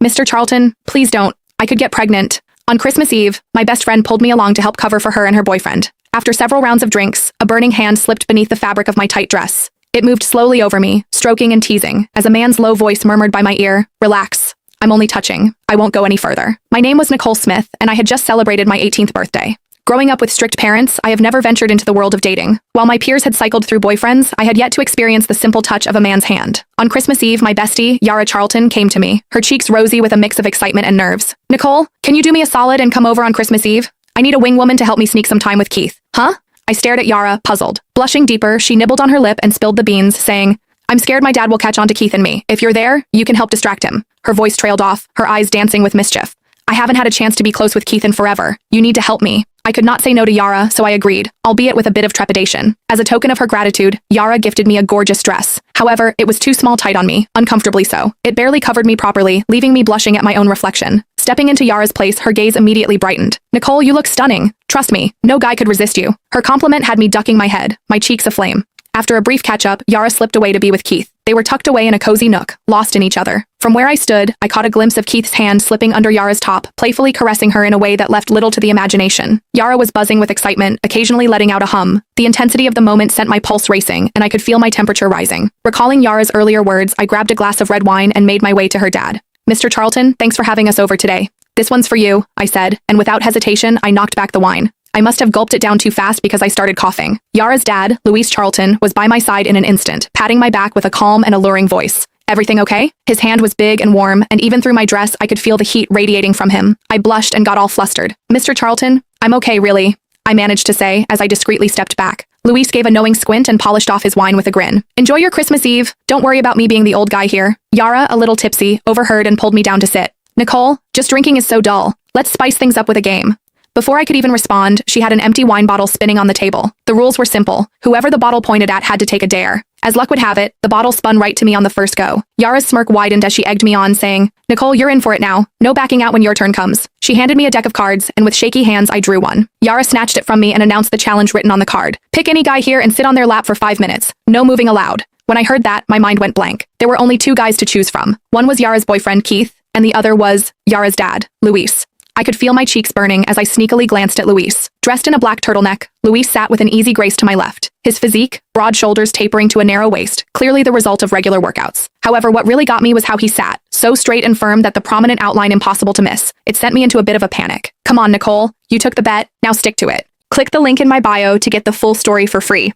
Mr. Charlton, please don't. I could get pregnant. On Christmas Eve, my best friend pulled me along to help cover for her and her boyfriend. After several rounds of drinks, a burning hand slipped beneath the fabric of my tight dress. It moved slowly over me, stroking and teasing, as a man's low voice murmured by my ear, "Relax. I'm only touching. I won't go any further." My name was Nicole Smith, and I had just celebrated my 18th birthday. Growing up with strict parents, I have never ventured into the world of dating. While my peers had cycled through boyfriends, I had yet to experience the simple touch of a man's hand. On Christmas Eve, my bestie, Yara Charlton, came to me, her cheeks rosy with a mix of excitement and nerves. "Nicole, can you do me a solid and come over on Christmas Eve? I need a wing woman to help me sneak some time with Keith." "Huh?" I stared at Yara, puzzled. Blushing deeper, she nibbled on her lip and spilled the beans, saying, "I'm scared my dad will catch on to Keith and me. If you're there, you can help distract him." Her voice trailed off, her eyes dancing with mischief. "I haven't had a chance to be close with Keith in forever. You need to help me." I could not say no to Yara, so I agreed, albeit with a bit of trepidation. As a token of her gratitude, Yara gifted me a gorgeous dress. However, it was too small tight on me, uncomfortably so. It barely covered me properly, leaving me blushing at my own reflection. Stepping into Yara's place, her gaze immediately brightened. "Nicole, you look stunning. Trust me, no guy could resist you." Her compliment had me ducking my head, my cheeks aflame. After a brief catch-up, Yara slipped away to be with Keith. They were tucked away in a cozy nook, lost in each other. From where I stood, I caught a glimpse of Keith's hand slipping under Yara's top, playfully caressing her in a way that left little to the imagination. Yara was buzzing with excitement, occasionally letting out a hum. The intensity of the moment sent my pulse racing, and I could feel my temperature rising. Recalling Yara's earlier words, I grabbed a glass of red wine and made my way to her dad. "Mr. Charlton, thanks for having us over today." "This one's for you," I said, and without hesitation, I knocked back the wine. I must have gulped it down too fast because I started coughing. Yara's dad, Luis Charlton, was by my side in an instant, patting my back with a calm and alluring voice. "Everything okay?" His hand was big and warm, and even through my dress, I could feel the heat radiating from him. I blushed and got all flustered. "Mr. Charlton, I'm okay, really," I managed to say as I discreetly stepped back. Luis gave a knowing squint and polished off his wine with a grin. "Enjoy your Christmas Eve. Don't worry about me being the old guy here." Yara, a little tipsy, overheard and pulled me down to sit. "Nicole, just drinking is so dull. Let's spice things up with a game." Before I could even respond, she had an empty wine bottle spinning on the table. The rules were simple. Whoever the bottle pointed at had to take a dare. As luck would have it, the bottle spun right to me on the first go. Yara's smirk widened as she egged me on, saying, "Nicole, you're in for it now. No backing out when your turn comes." She handed me a deck of cards, and with shaky hands, I drew one. Yara snatched it from me and announced the challenge written on the card. "Pick any guy here and sit on their lap for 5 minutes. No moving allowed." When I heard that, my mind went blank. There were only 2 guys to choose from. One was Yara's boyfriend, Keith, and the other was Yara's dad, Luis. I could feel my cheeks burning as I sneakily glanced at Luis. Dressed in a black turtleneck, Luis sat with an easy grace to my left. His physique, broad shoulders tapering to a narrow waist, clearly the result of regular workouts. However, what really got me was how he sat, so straight and firm that the prominent outline impossible to miss. It sent me into a bit of a panic. "Come on, Nicole. You took the bet. Now stick to it." Click the link in my bio to get the full story for free.